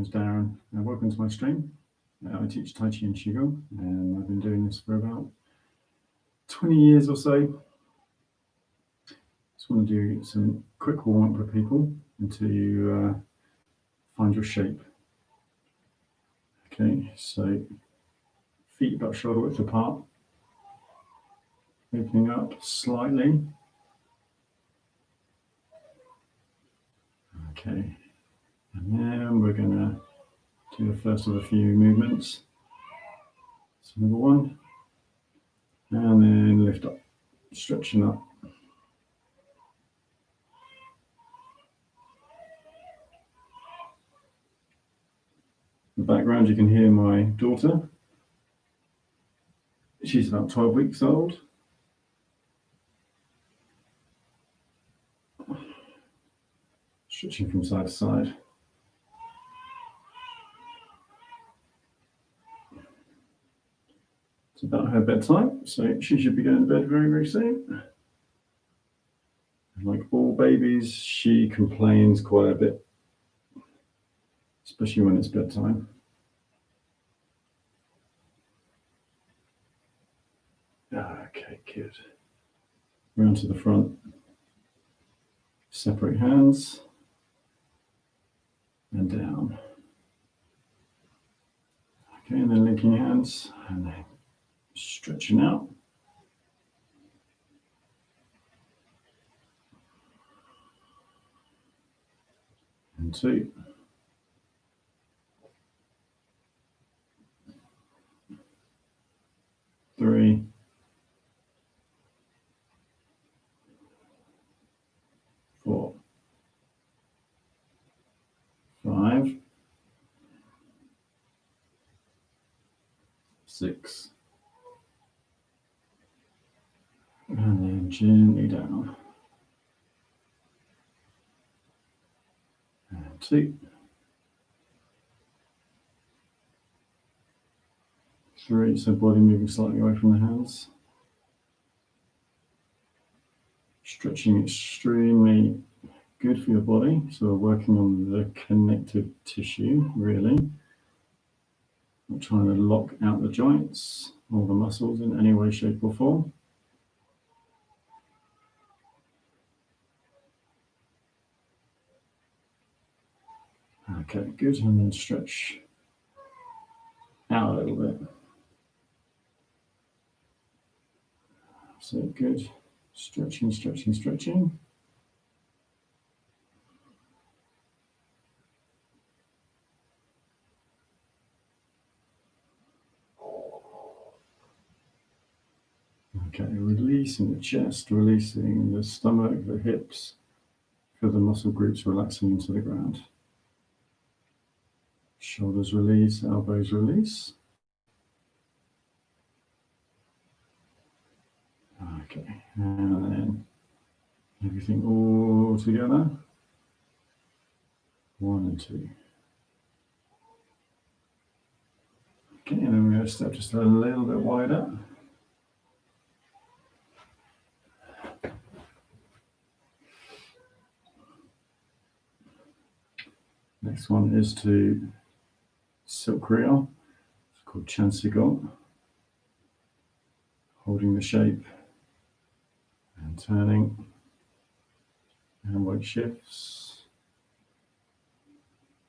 name's Darren, and welcome to my stream. I teach Tai Chi and Qigong, and I've been doing this for about 20 years or so. Just want to do some quick warm-up for people until you find your shape. Okay, so feet about shoulder width apart, opening up slightly. Okay, and then we're going to do the first of a few movements. So number one, and then lift up, stretching up. In the background, you can hear my daughter. She's about 12 weeks old. Stretching from side to side. It's about her bedtime, so she should be going to bed very, very soon. And like all babies, she complains quite a bit, especially when it's bedtime. Okay, good. Round to the front. Separate hands. And down. Okay, and then linking hands and then stretching out. And 2. 3. 4. 5. 6. And then gently down. And 2. 3. So body moving slightly away from the hands. Stretching extremely good for your body. So we're working on the connective tissue, really. Not trying to lock out the joints or the muscles in any way, shape or form. Okay, good. And then stretch out a little bit. So good. Stretching, stretching, stretching. Okay, releasing the chest, releasing the stomach, the hips. Feel the muscle groups relaxing into the ground. Shoulders release, elbows release. Okay, and then everything all together. 1 and 2. Okay, and then we're going to step just a little bit wider. Next one is to silk reel. It's called Chan Sigong. Holding the shape and turning. And weight shifts.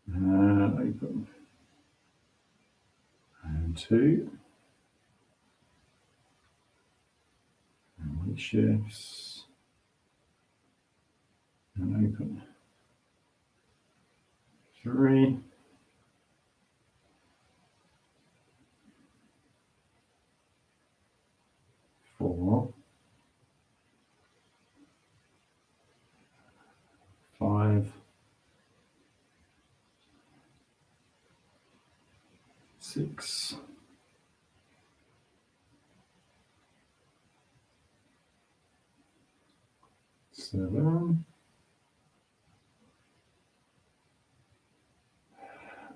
And open. And 2. And weight shifts. And open. 3. 4. 5. 6. 7.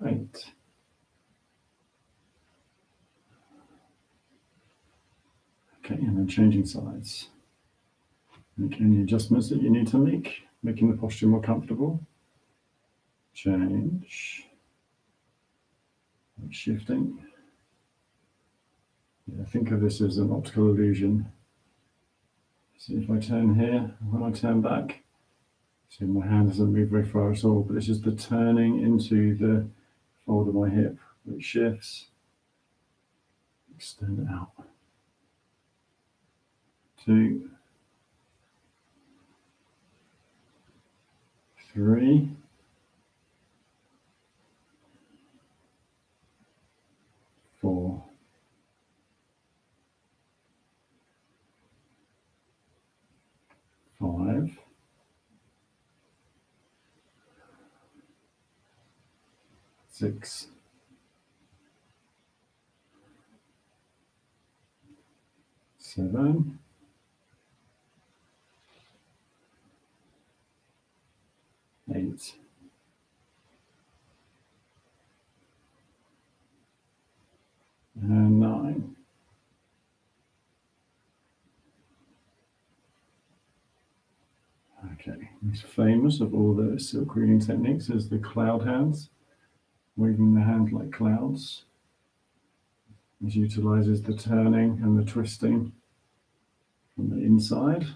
8. Okay, and then changing sides. Make any adjustments that you need to make, making the posture more comfortable. Change. shifting. Yeah, think of this as an optical illusion. See if I turn here, when I turn back, see my hand doesn't move very far at all, but it's just the turning into the fold of my hip, which shifts, extend it out. 2, 3, 4, 5, 6, 7, 8, and 9. Okay, it's famous of all the silk reading techniques is the cloud hands, waving the hand like clouds. This utilizes the turning and the twisting from the inside,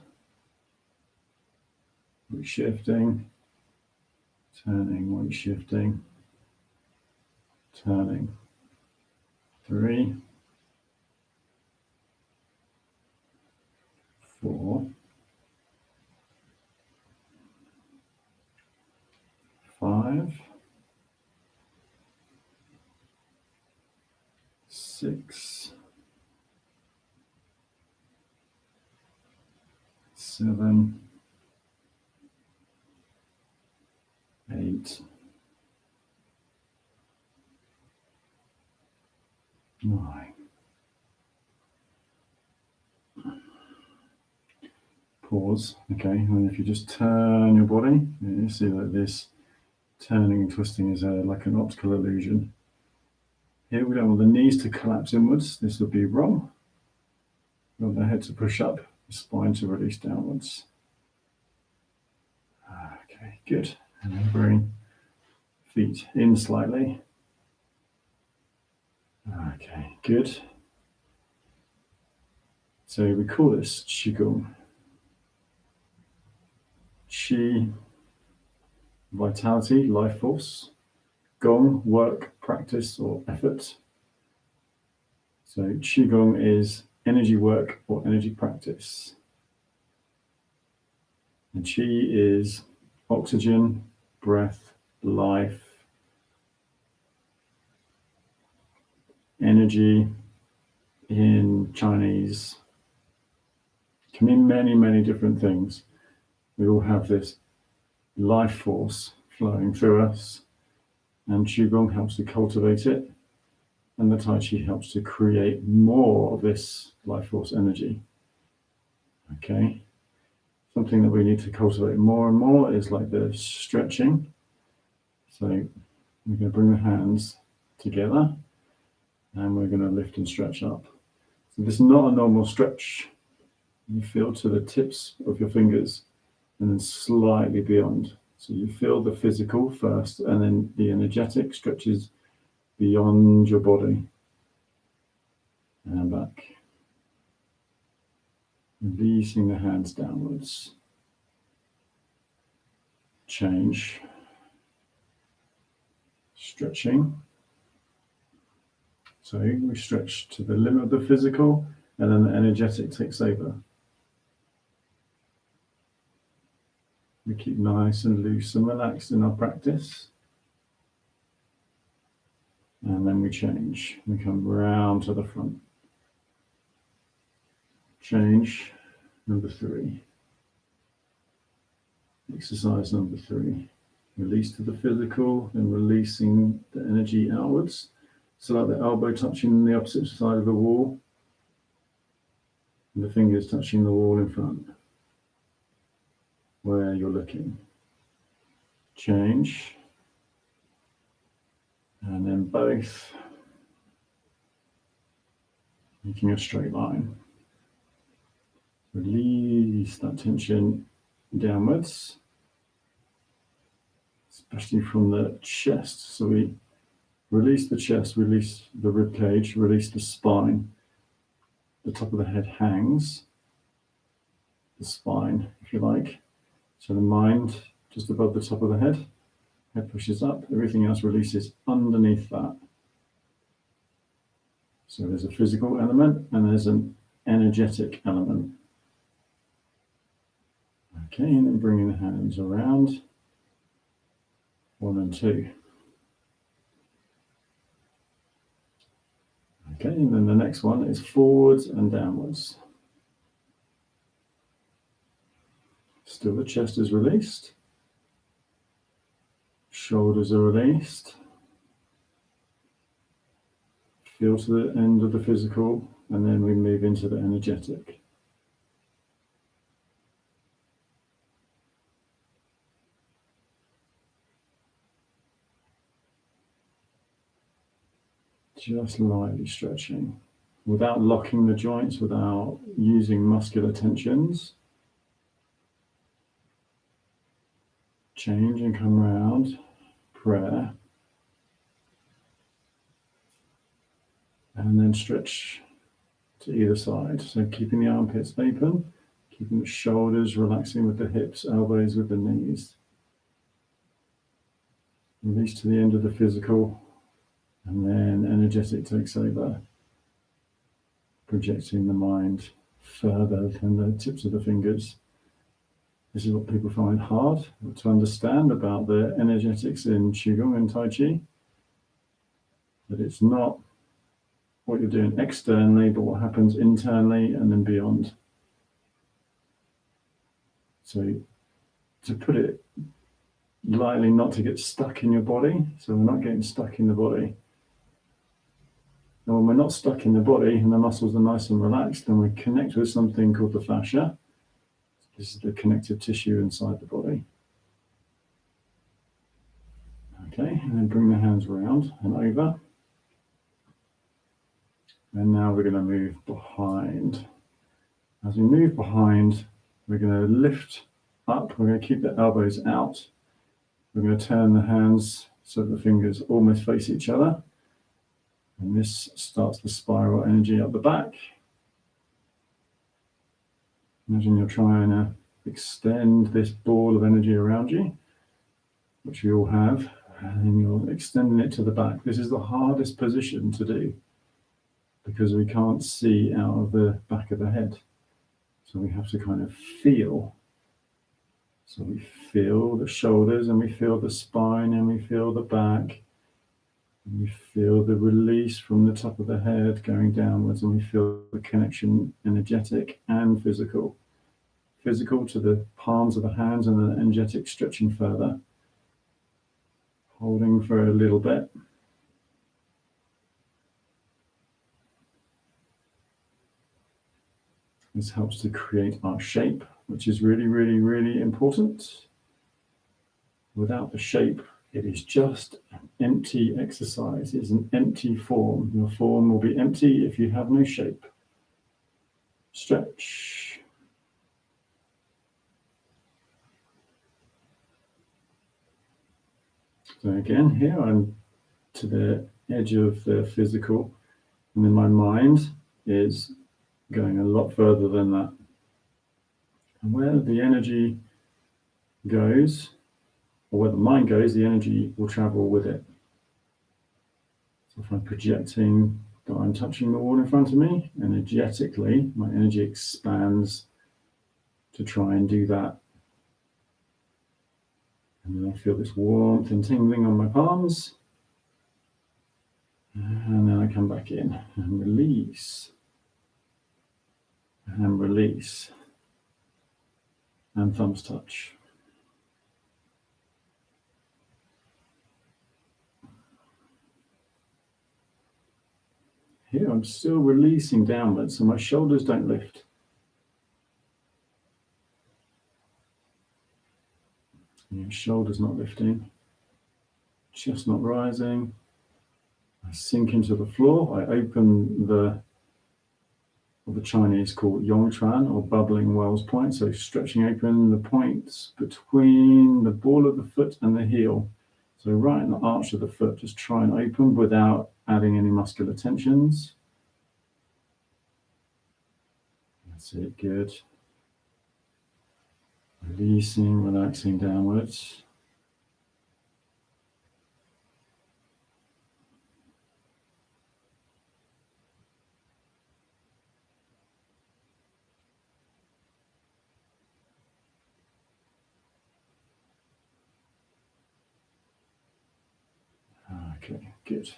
weight shifting, turning, weight shifting, turning. 3, 4, 5, 6, 7, 8, 9. Pause. Okay, and if you just turn your body, you see that this turning and twisting is like an optical illusion. Here we don't want the knees to collapse inwards. This would be wrong. We want the head to push up, the spine to release downwards. Okay, good. And then bring feet in slightly. Okay, good. So we call this Qigong. Qi, vitality, life force. Gong, work, practice, or effort. So Qigong is energy work or energy practice. And Qi is oxygen, breath, life, energy in Chinese. Can mean many, many different things. We all have this life force flowing through us, and Qigong helps to cultivate it, and the Tai Chi helps to create more of this life force energy. Okay, something that we need to cultivate more and more is like the stretching. So we're going to bring the hands together, and we're going to lift and stretch up. So this is not a normal stretch. You feel to the tips of your fingers and then slightly beyond. So you feel the physical first, and then the energetic stretches beyond your body and back. Releasing the hands downwards. Change. Stretching. So we stretch to the limit of the physical, and then the energetic takes over. We keep nice and loose and relaxed in our practice. And then we change. We come round to the front. Change. Number 3. Exercise number 3. Release to the physical, then releasing the energy outwards. So like the elbow touching the opposite side of the wall, and the fingers touching the wall in front, where you're looking. Change. And then both, making a straight line. Release that tension downwards, especially from the chest. So we Release the chest, release the rib cage, release the spine. The top of the head hangs, the spine, if you like. So the mind just above the top of the head pushes up, everything else releases underneath that. So there's a physical element and there's an energetic element. Okay, and then bringing the hands around, 1 and 2. Okay, and then the next one is forwards and downwards. Still the chest is released, shoulders are released. Feel to the end of the physical, and then we move into the energetic. Just lightly stretching, without locking the joints, without using muscular tensions. Change and come round, prayer. And then stretch to either side. So keeping the armpits open, keeping the shoulders relaxing with the hips, elbows with the knees. Release to the end of the physical, and then energetic takes over, projecting the mind further than the tips of the fingers. This is what people find hard to understand about the energetics in Qigong and Tai Chi, that it's not what you're doing externally, but what happens internally and then beyond. So to put it lightly, not to get stuck in your body, so we're not getting stuck in the body. And when we're not stuck in the body and the muscles are nice and relaxed, then we connect with something called the fascia. This is the connective tissue inside the body. Okay, and then bring the hands around and over. And now we're going to move behind. As we move behind, we're going to lift up. We're going to keep the elbows out. We're going to turn the hands so that the fingers almost face each other. And this starts the spiral energy up the back. Imagine you're trying to extend this ball of energy around you, which you all have, and then you're extending it to the back. This is the hardest position to do because we can't see out of the back of the head. So we have to kind of feel. So we feel the shoulders and we feel the spine and we feel the back. And we feel the release from the top of the head going downwards, and we feel the connection, energetic and physical. Physical to the palms of the hands and then energetic stretching further. Holding for a little bit. This helps to create our shape, which is really, really, really important. Without the shape, it is just an empty exercise. It's an empty form. Your form will be empty if you have no shape. Stretch. So again, here I'm to the edge of the physical, and then my mind is going a lot further than that. And where the energy goes, or where the mind goes, the energy will travel with it. So if I'm projecting that I'm touching the wall in front of me, energetically, my energy expands to try and do that. And then I feel this warmth and tingling on my palms. And then I come back in and release. And release. And thumbs touch. Here I'm still releasing downwards, so my shoulders don't lift. Your shoulders not lifting, chest not rising. I sink into the floor. I open what the Chinese call Yongchuan, or bubbling wells point. So stretching open the points between the ball of the foot and the heel. So right in the arch of the foot, just try and open without adding any muscular tensions. That's it, good. Releasing, relaxing downwards. Okay, good.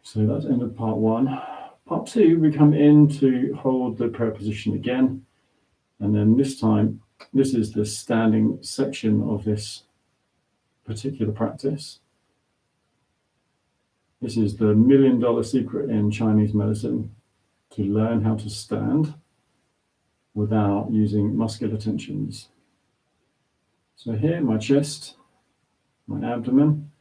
So that's end of part one. Part two, we come in to hold the prayer position again. And then this time, this is the standing section of this particular practice. This is the $1,000,000 secret in Chinese medicine, to learn how to stand without using muscular tensions. So here, my chest, my abdomen,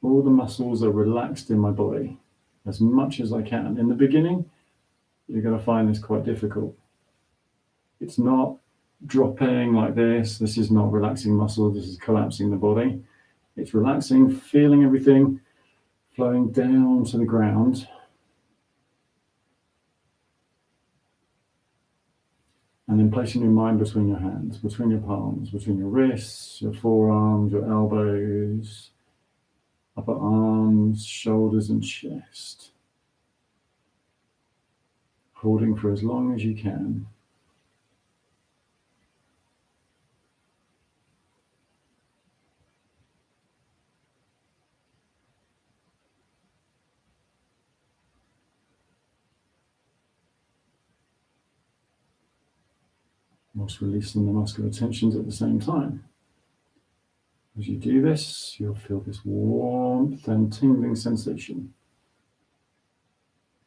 all the muscles are relaxed in my body as much as I can. In the beginning, you're going to find this quite difficult. It's not dropping like this. This is not relaxing muscles. This is collapsing the body. It's relaxing, feeling everything flowing down to the ground. And then placing your mind between your hands, between your palms, between your wrists, your forearms, your elbows, upper arms, shoulders, and chest. Holding for as long as you can. Whilst releasing the muscular tensions at the same time. As you do this, you'll feel this warmth and tingling sensation.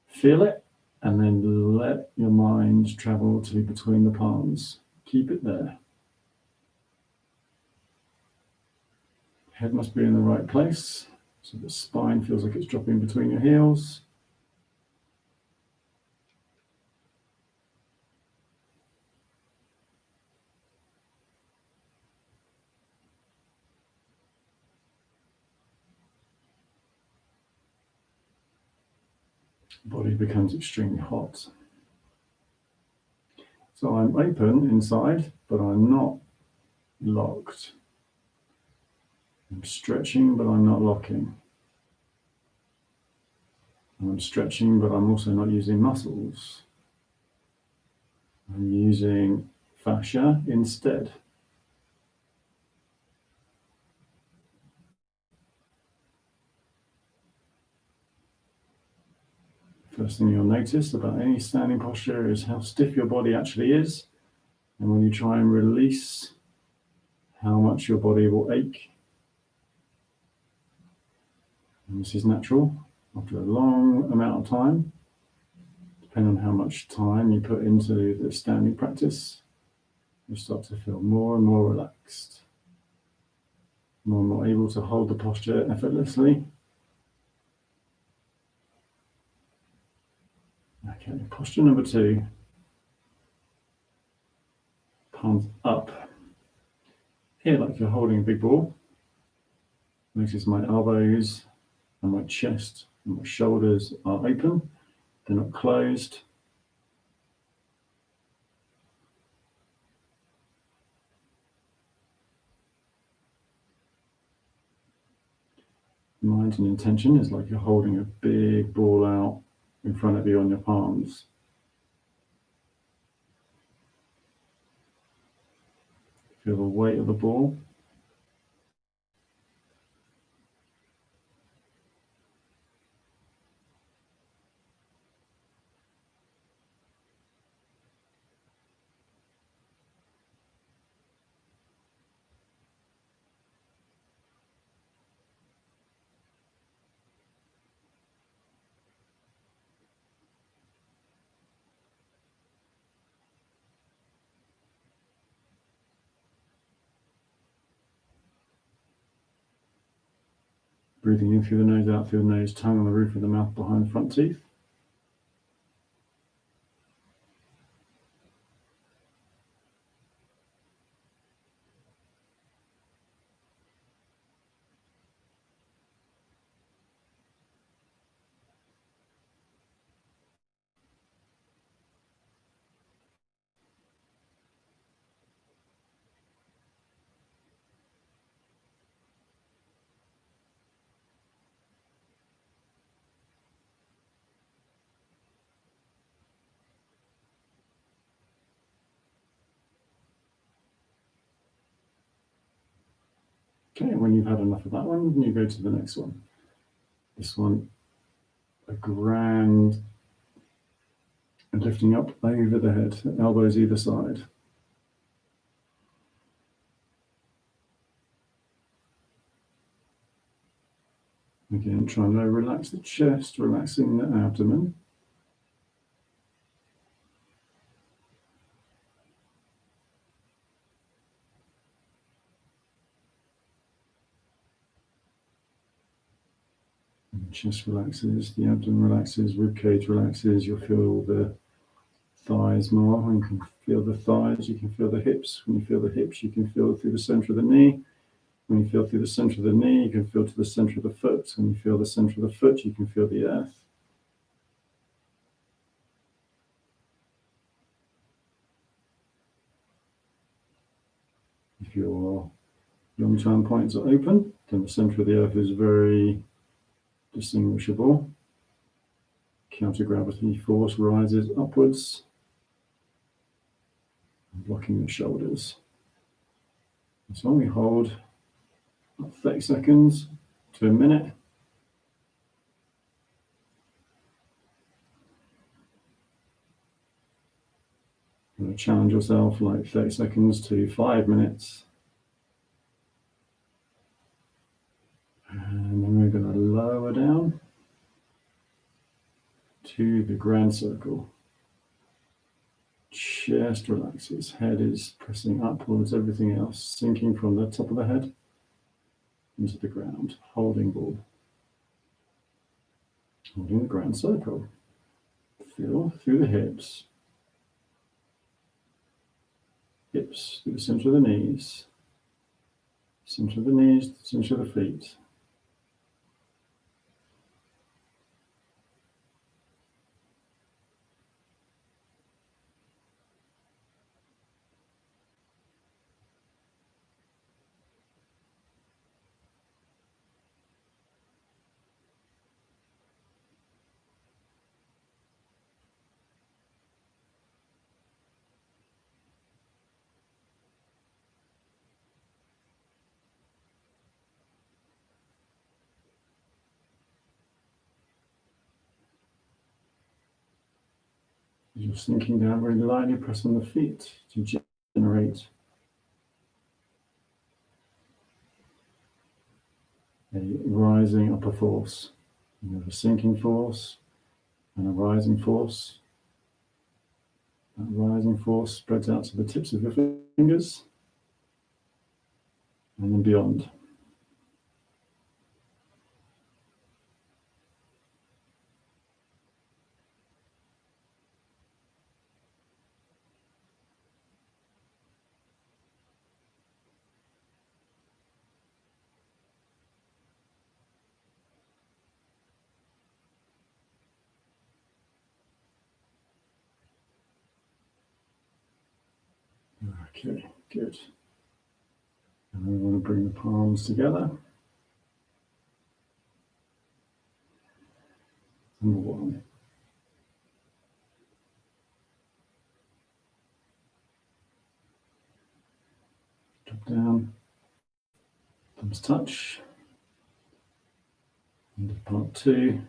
Feel it, and then let your mind travel to between the palms. Keep it there. Head must be in the right place, so the spine feels like it's dropping between your heels. Body becomes extremely hot. So I'm open inside, but I'm not locked. I'm stretching, but I'm not locking. I'm stretching, but I'm also not using muscles. I'm using fascia instead. First thing you'll notice about any standing posture is how stiff your body actually is. And when you try and release, how much your body will ache. And this is natural. After a long amount of time, depending on how much time you put into the standing practice, you start to feel more and more relaxed, more and more able to hold the posture effortlessly. Okay, posture number two, palms up. Here, like you're holding a big ball. Notice my elbows and my chest and my shoulders are open. They're not closed. Mind and intention is like you're holding a big ball out in front of you on your palms. Feel the weight of the ball. Breathing in through the nose, out through the nose, tongue on the roof of the mouth behind the front teeth. Okay, when you've had enough of that one, you go to the next one. This one, a grand and lifting up over the head, elbows either side. Again, trying to relax the chest, relaxing the abdomen. And chest relaxes, the abdomen relaxes, ribcage relaxes. You'll feel the thighs more. You can feel the thighs, you can feel the hips. When you feel the hips, you can feel through the center of the knee. When you feel through the center of the knee, you can feel to the center of the foot. When you feel the center of the foot, you can feel the earth. If your long-term points are open, then the center of the earth is very distinguishable. Counter-gravity force rises upwards, blocking the shoulders. So we hold 30 seconds to a minute. You're going to challenge yourself like 30 seconds to 5 minutes. And then we're going to lower down to the grand circle. Chest relaxes, head is pressing upwards, everything else sinking from the top of the head into the ground, holding ball. Holding the grand circle. Feel through the hips. Hips through the center of the knees. Center of the knees, center of the feet. You're sinking down very lightly, press on the feet to generate a rising upper force. You have a sinking force and a rising force. That rising force spreads out to the tips of your fingers and then beyond. Okay, good. And we want to bring the palms together. Number one. Drop down. Thumbs touch. Into part two.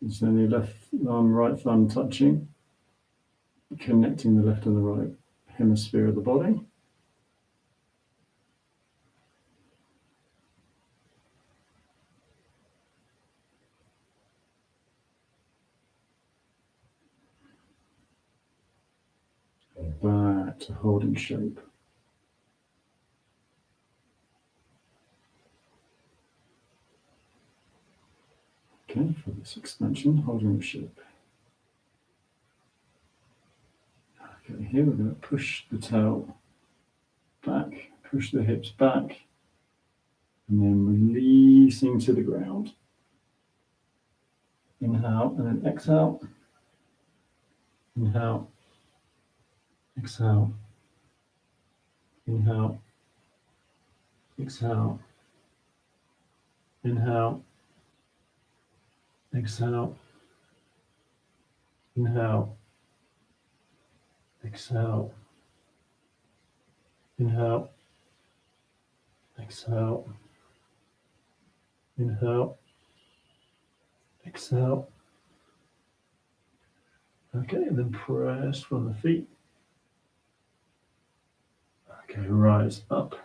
So the left arm, right thumb touching, connecting the left and the right hemisphere of the body. Back to holding shape. Okay, for this expansion, holding the shape. Okay, here we're going to push the tail back, push the hips back, and then releasing to the ground. Inhale and then exhale. Inhale exhale, inhale, exhale, inhale, exhale, inhale, exhale, inhale, exhale, inhale, exhale. Okay, and then press from the feet. Okay, rise up.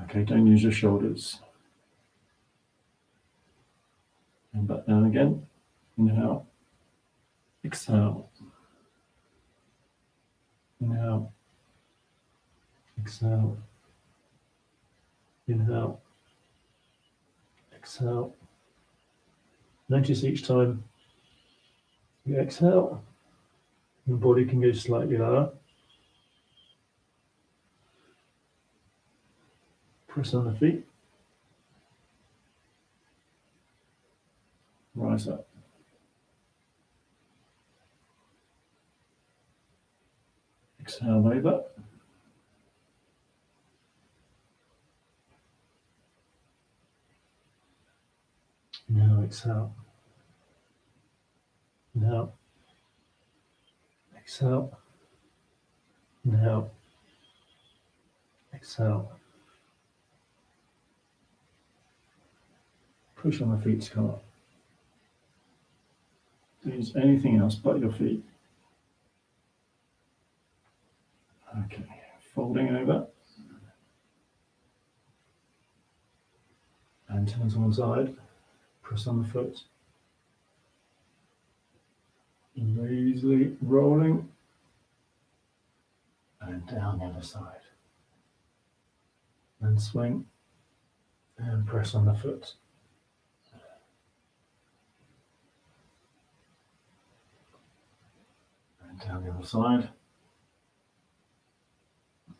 Okay, don't use your shoulders. And back down again. Inhale, exhale, inhale, exhale, inhale, exhale. Notice each time you exhale, your body can go slightly lower. Press on the feet. Rise up. Exhale over. Inhale, exhale. Inhale, exhale. Inhale, exhale. Push on the feet to come up. Don't use anything else but your feet. Okay, folding over. And turn to one side. Press on the foot. Easily rolling. And down the other side. And swing. And press on the foot. And down the other side.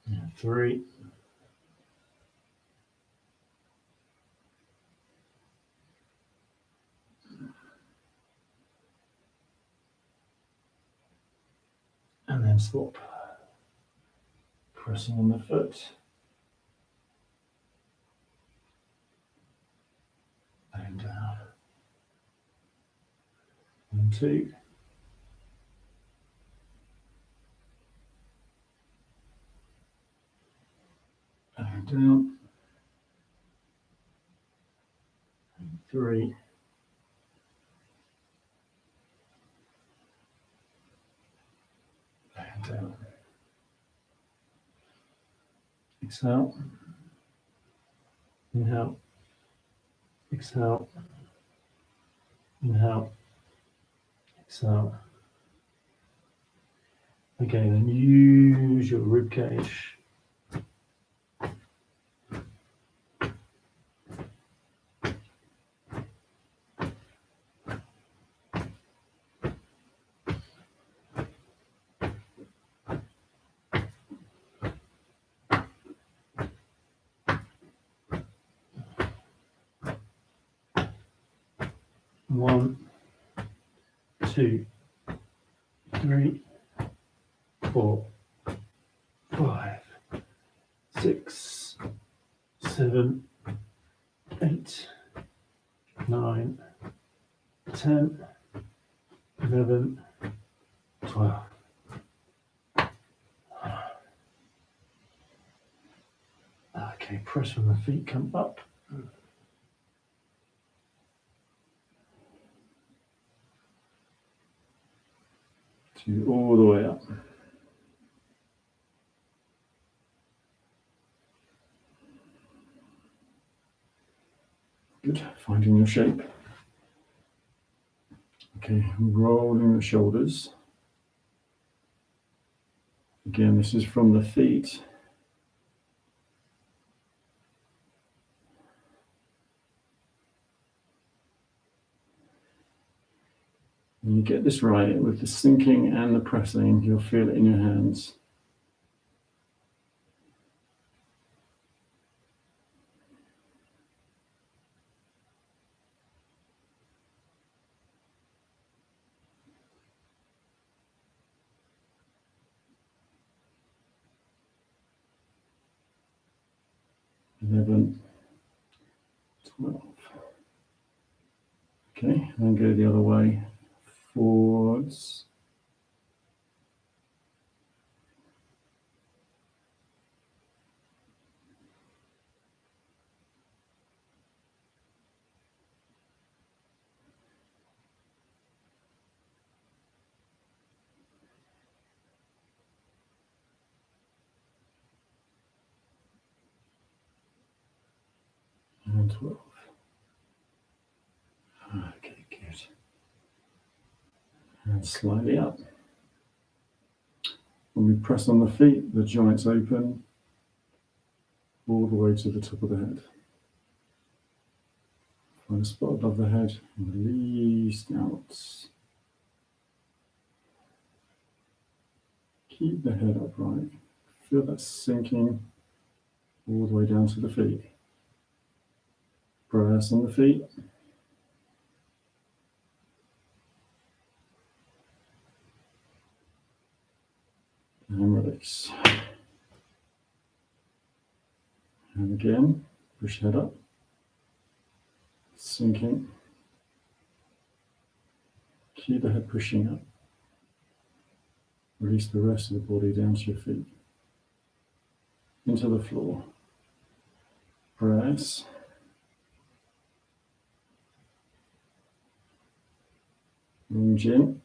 And 3. And then swap. Pressing on the foot. And down. And 2. And down. And 3. And down. Exhale. Inhale. Exhale. Inhale. Exhale. Okay, then use your rib cage. One, 2, 3, 4, 5, 6, 7, 8, 9, 10, 11, 12. Okay, press from the feet, come up. All the way up. Good, finding your shape. Okay, rolling the shoulders. Again, this is from the feet. When you get this right, with the sinking and the pressing, you'll feel it in your hands. 11, 12. Okay, and then go the other way, forwards. And 12. Okay, good. And slightly up. When we press on the feet, the joints open all the way to the top of the head. Find a spot above the head, release downwards. Keep the head upright. Feel that sinking all the way down to the feet. Press on the feet. And release. And again, push head up. Sinking. Keep the head pushing up. Release the rest of the body down to your feet. Into the floor. Press. Long chin.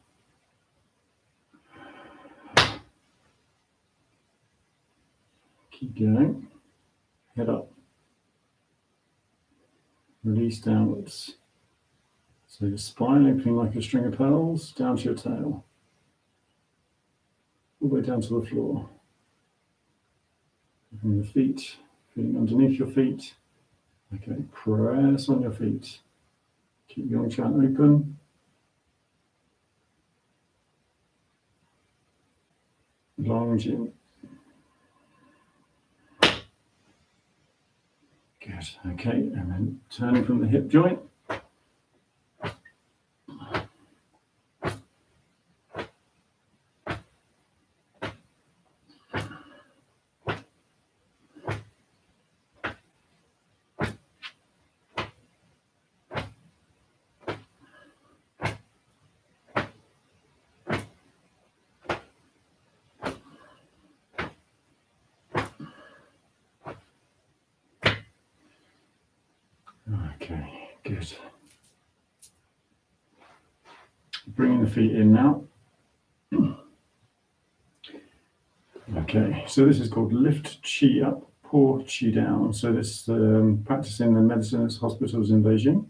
Keep going. Head up. Release downwards. So your spine opening like a string of pearls down to your tail. All the way down to the floor. From the feet, feeling underneath your feet. Okay, press on your feet. Keep your chin open. Long chin. Good. Okay, and then turning from the hip joint. Okay, good. Bringing the feet in now. Okay, so this is called lift chi up, pour chi down. So this practice in the medicine hospitals in Beijing.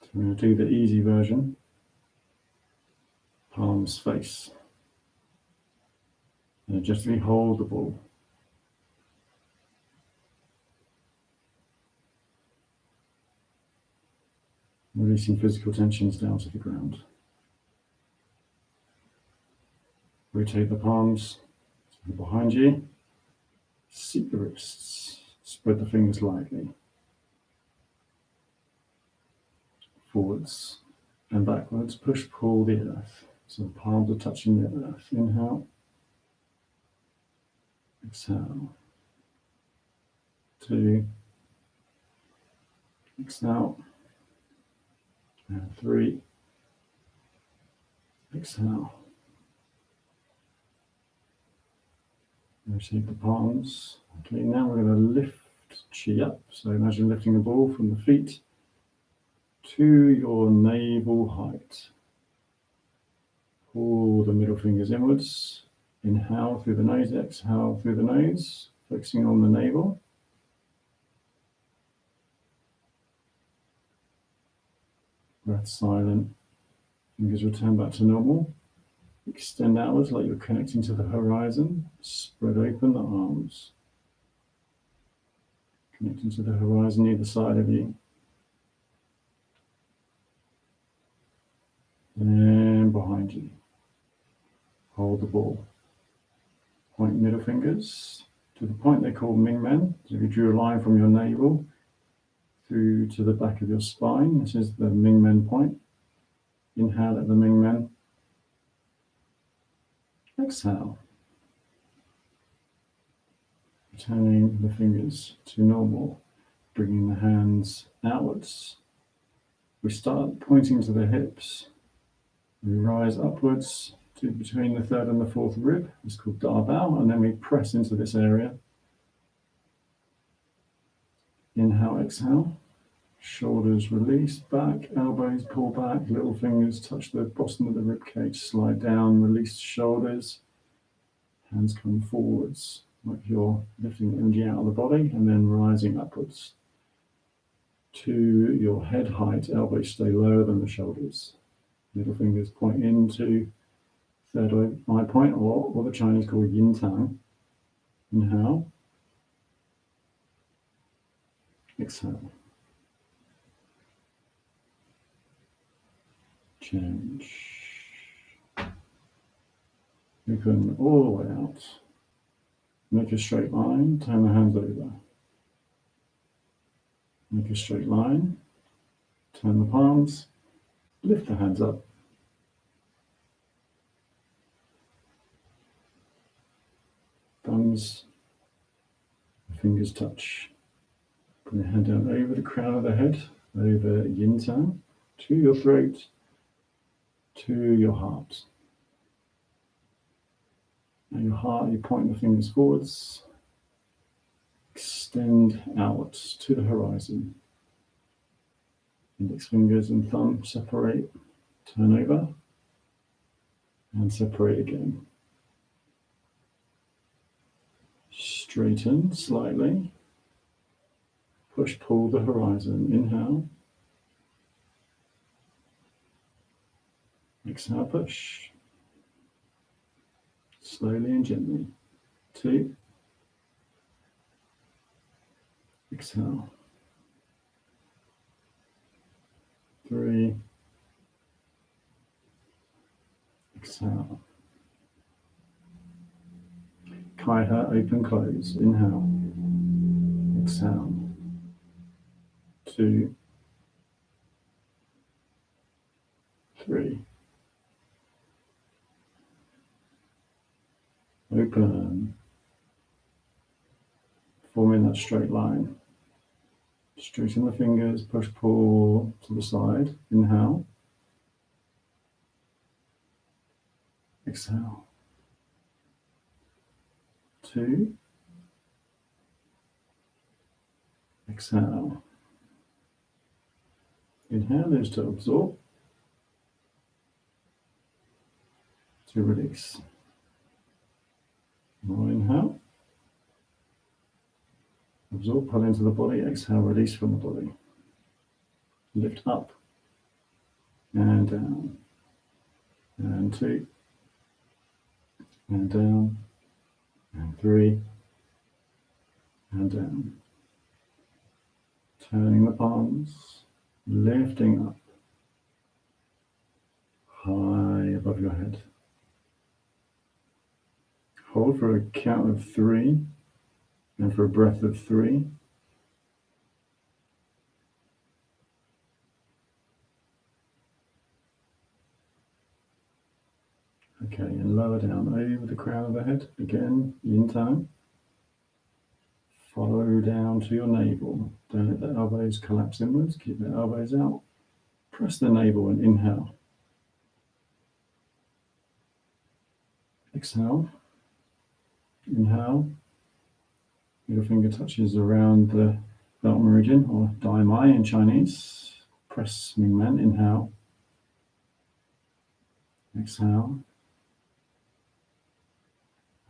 So we're going to do the easy version. Palms face. And gently hold the ball. Releasing physical tensions down to the ground. Rotate the palms behind you. Seat the wrists. Spread the fingers lightly. Forwards and backwards. Push, pull the earth. So the palms are touching the earth. Inhale. Exhale. 2. Exhale. And 3. Exhale. Rotate the palms. Okay, now we're going to lift chi up. So imagine lifting a ball from the feet to your navel height. Pull the middle fingers inwards. Inhale through the nose, exhale through the nose, focusing on the navel. Breath silent. Fingers return back to normal. Extend outwards like you're connecting to the horizon. Spread open the arms. Connecting to the horizon either side of you. And behind you. Hold the ball. Point middle fingers to the point they call Ming Men. So if you drew a line from your navel through to the back of your spine, this is the Ming Men point. Inhale at the Ming Men. Exhale. turning the fingers to normal, bringing the hands outwards. We start pointing to the hips. We rise upwards to between the third and the fourth rib. It's called darbao, and then we press into this area. Inhale, exhale. Shoulders release back, elbows pull back, little fingers touch the bottom of the rib cage, slide down, release shoulders. Hands come forwards, like you're lifting energy out of the body, and then rising upwards to your head height. Elbows stay lower than the shoulders. Middle fingers point into third eye point, or what the Chinese call yin tang. Inhale. Exhale. Change. Open all the way out. Make a straight line, turn the hands over. Make a straight line, turn the palms, lift the hands up. Thumbs, fingers touch. Bring the hand down over the crown of the head, over yin tang, to your throat, to your heart. And your heart, you point the fingers forwards, extend outwards to the horizon. Index fingers and thumb separate, turn over, and separate again. Straighten slightly. Push, pull the horizon. Inhale. Exhale, push. Slowly and gently. 2. Exhale. 3. Exhale. Kaiha, open, close. Inhale. Exhale. 2. 3. Open. Forming that straight line. Straighten the fingers, push, pull to the side. Inhale. Exhale. 2. Exhale. Inhale is to absorb. To release. More inhale. Absorb, pull into the body. Exhale, release from the body. Lift up and down. And 2. And down. And 3. And down. Turning the palms. Lifting up. High above your head. Hold for a count of 3. And for a breath of 3. Okay, and lower down over the crown of the head. Again, yin tang. Follow down to your navel. Don't let the elbows collapse inwards. Keep the elbows out. Press the navel and inhale. Exhale. Inhale. Middle finger touches around the belt meridian, or Dai Mai in Chinese. Press Ming Men. Inhale. Exhale.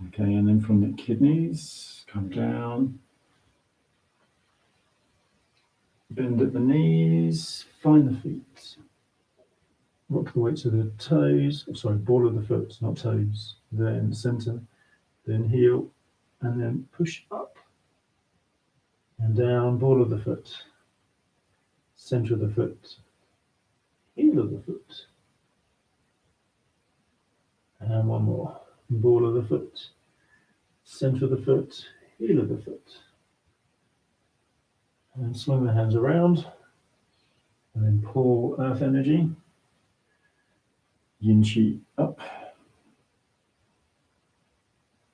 Okay, and then from the kidneys, come down. Bend at the knees. Find the feet. Rock the weight to the toes. Ball of the foot, not toes. Then center. Then heel. And then push up. And down, ball of the foot, center of the foot, heel of the foot, and one more, ball of the foot, center of the foot, heel of the foot, and swing the hands around, and then pull earth energy, yin chi up,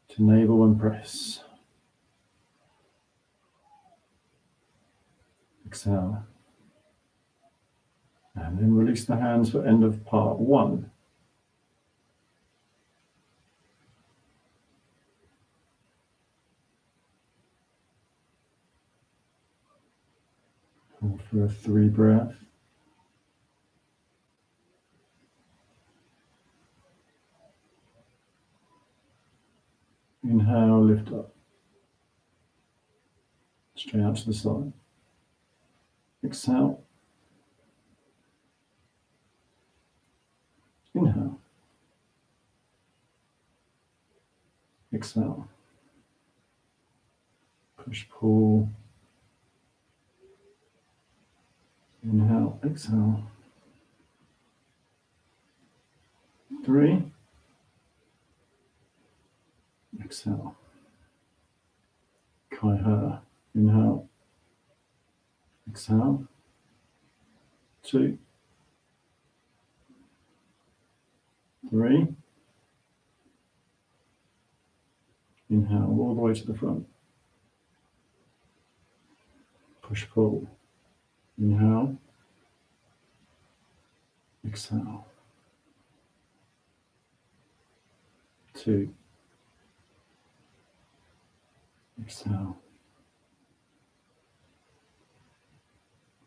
to navel and press. exhale. And then release the hands for end of part 1. Hold for a 3 breath. Inhale, lift up. Straight out to the side. Exhale. Inhale. Exhale. Push, pull. Inhale, exhale. 3. Exhale. Kai Ha. Inhale. Exhale. 2. 3. Inhale all the way to the front. Push, pull. Inhale. Exhale. 2. Exhale.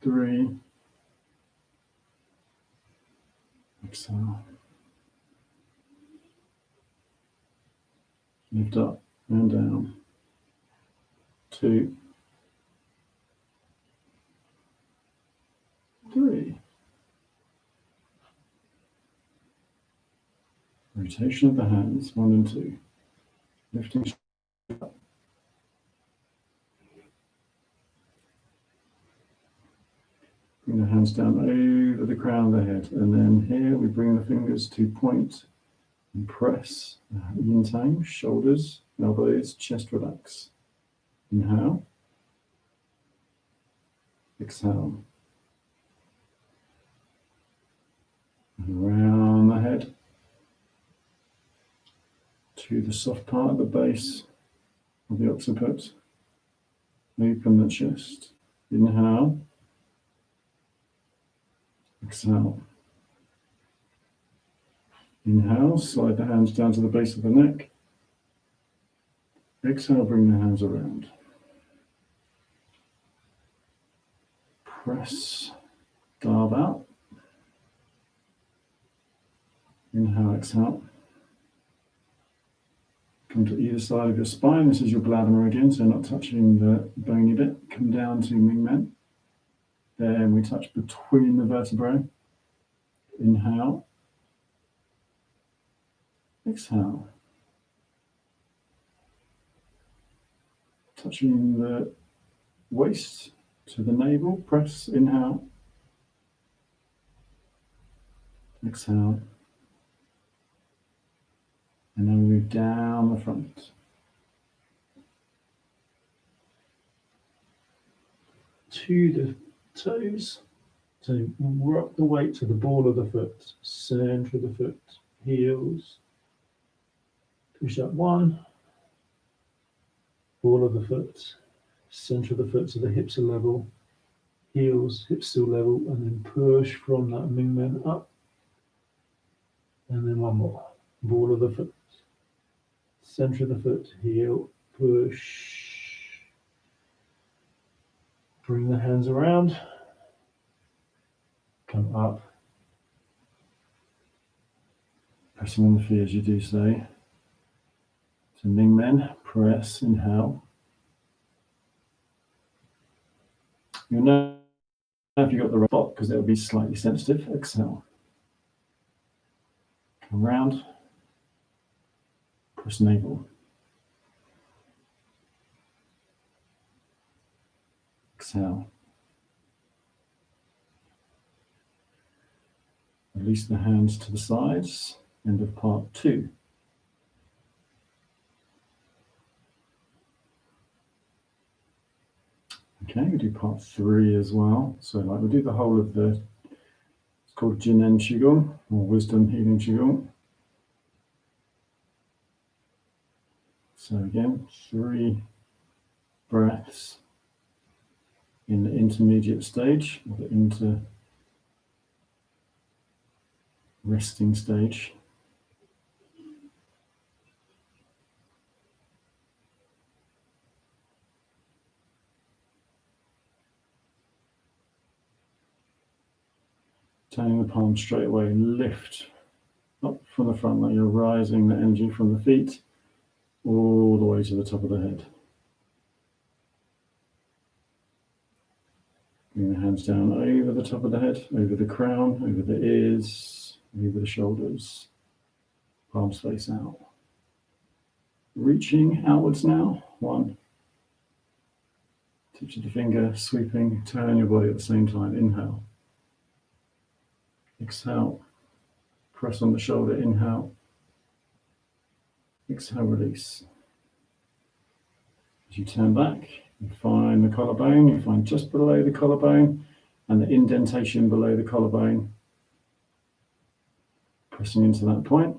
3. Exhale. Lift up and down. 2. 3. Rotation of the hands, 1 and 2. Lifting up. Bring the hands down over the crown of the head. And then here we bring the fingers to point and press. Yin Tang, shoulders, elbows, chest relax. Inhale. Exhale. And around the head to the soft part of the base of the occiput. Open the chest. Inhale. Exhale. Inhale, slide the hands down to the base of the neck. Exhale, bring the hands around. Press, dive out. Inhale, exhale. Come to either side of your spine. This is your bladder meridian, so not touching the bony bit. Come down to Ming Men. Then we touch between the vertebrae. Inhale. Exhale. Touching the waist to the navel. Press. Inhale. Exhale. And then we move down the front. To the toes. So rock the weight to the ball of the foot, center of the foot, heels. Push up 1. Ball of the foot, center of the foot so the hips are level, heels, hips still level, and then push from that Ming Men up. And then 1 more. Ball of the foot, center of the foot, heel, push. Bring the hands around. Come up. Pressing on the feet as you do so. So Ming Men, press, inhale. You'll know if you've got the right spot because it will be slightly sensitive. Exhale. Come round. Press navel. Exhale. Release the hands to the sides. End of part 2. Okay, we do part 3 as well. So like we'll do the whole of the, it's called Jinen Qigong or Wisdom Healing Qigong. So again, 3 breaths. in the intermediate stage, or the resting stage. Turning the palm straight away, lift up from the front, like you're rising the energy from the feet all the way to the top of the head. Bring the hands down over the top of the head, over the crown, over the ears, over the shoulders. Palms face out. Reaching outwards now. 1. Tips of the finger, sweeping, turn your body at the same time. Inhale. Exhale. Press on the shoulder, inhale. Exhale, release. As you turn back, you find the collarbone, you find just below the collarbone and the indentation below the collarbone. Pressing into that point.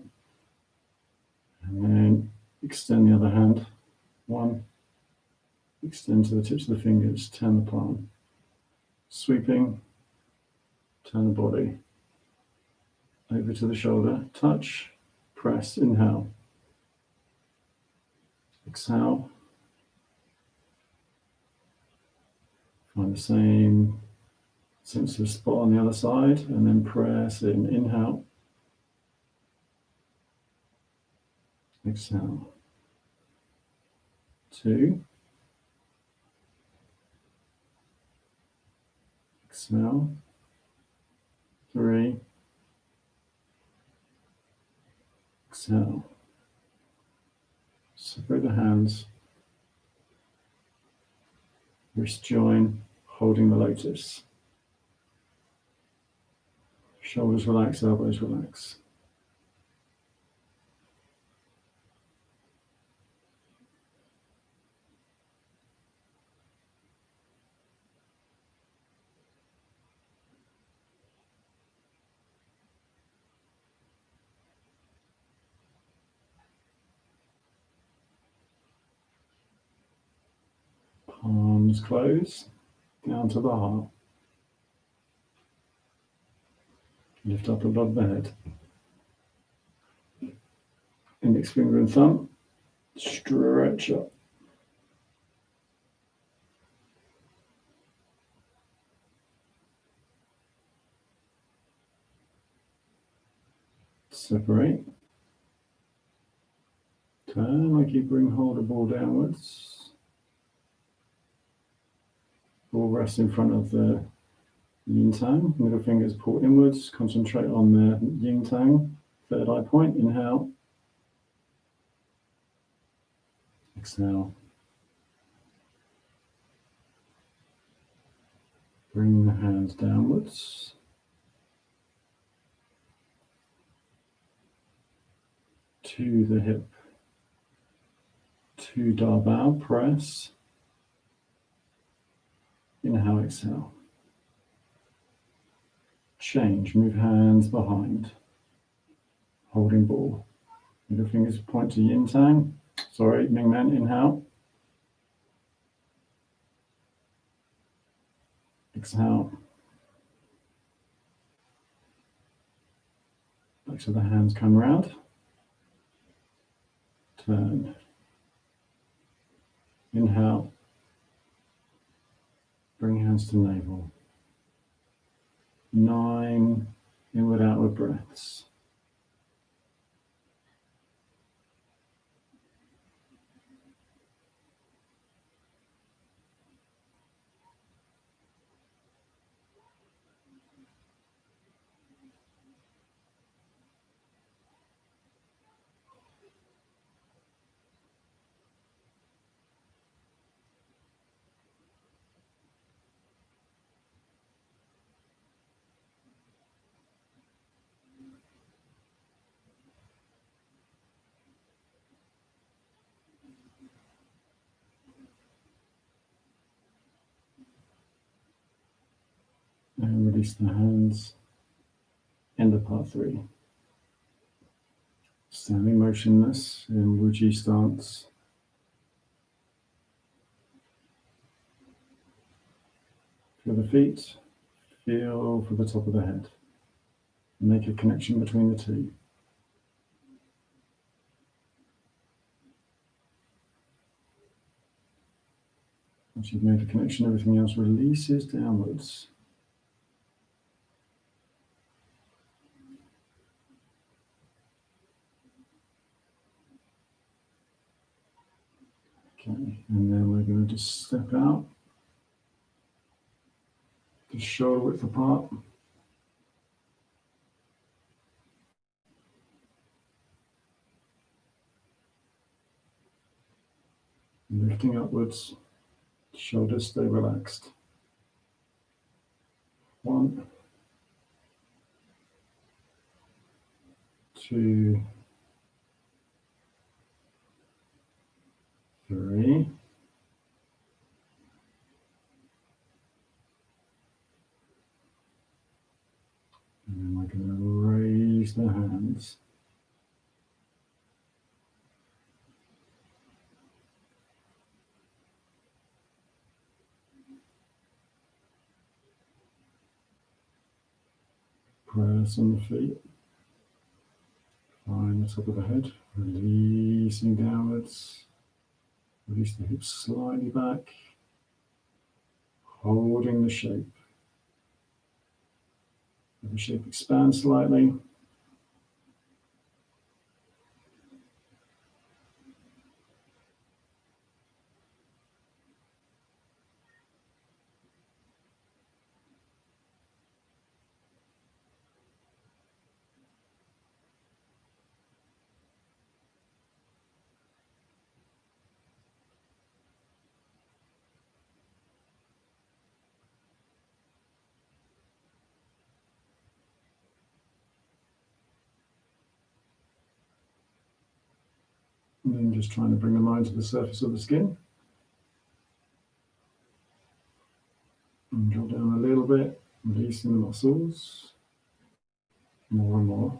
And then extend the other hand. 1. Extend to the tips of the fingers, turn the palm. Sweeping, turn the body. Over to the shoulder, touch, press, inhale. Exhale. Find the same sensitive spot on the other side, and then press in, inhale. Exhale. 2. Exhale. 3. Exhale. Separate the hands. Wrist join, holding the lotus. Shoulders relax, elbows relax. Palms close, down to the heart. Lift up above the head. Index finger and thumb, stretch up. Separate. Turn like you bring hold of ball downwards. Ball rests in front of the yin tang. Middle fingers pull inwards. Concentrate on the yin tang. Third eye point. Inhale. Exhale. Bring the hands downwards. To the hip. To Da Bao, press. Inhale, exhale. Change, move hands behind. Holding ball. Middle fingers point to yin tang. Sorry, Ming Men, inhale. Exhale. Back to the hands come round. Turn. Inhale. Bring hands to navel. 9 inward outward breaths. And release the hands. End of part 3. Standing motionless in Wuji stance. Feel the feet, feel for the top of the head. Make a connection between the two. Once you've made a connection, everything else releases downwards. Okay, and then we're going to just step out, just shoulder width apart. Lifting upwards, shoulders stay relaxed. 1, 2, 3. And then we're going to raise the hands. Press on the feet. Find the top of the head, releasing downwards. Release the hips slightly back, holding the shape. Let the shape expand slightly. And then just trying to bring the mind to the surface of the skin. And draw down a little bit, releasing the muscles. More and more.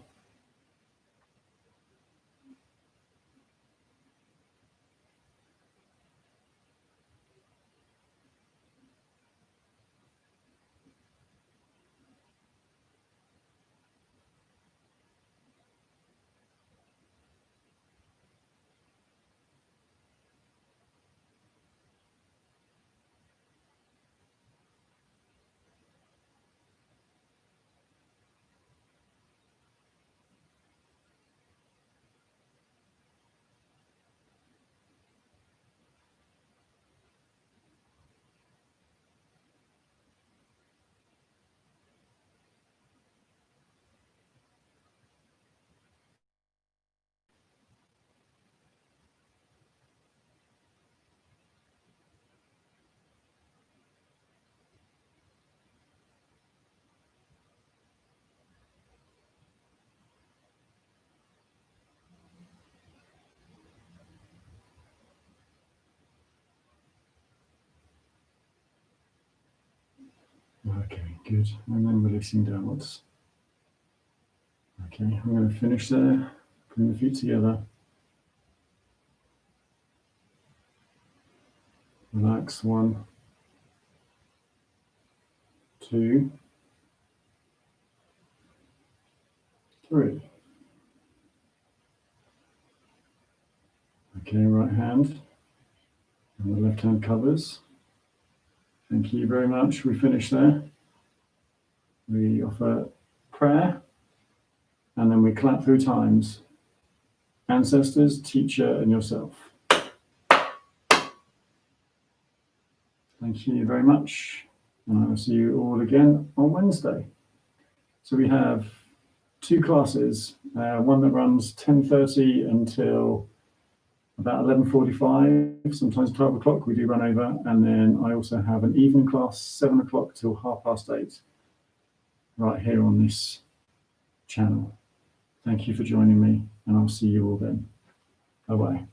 Okay, good. And then releasing downwards. Okay, I'm going to finish there. Bring the feet together. Relax. 1, 2, 3. Okay, right hand. And the left hand covers. Thank you very much. We finish there. We offer prayer. And then we clap 3 times. Ancestors, teacher, and yourself. Thank you very much. And I will see you all again on Wednesday. So we have 2 classes, one that runs 10:30 until about 11:45, sometimes 12 o'clock. We do run over. And then I also have an evening class, 7 o'clock till 8:30, right here on this channel. Thank you for joining me, and I'll see you all then. Bye-bye.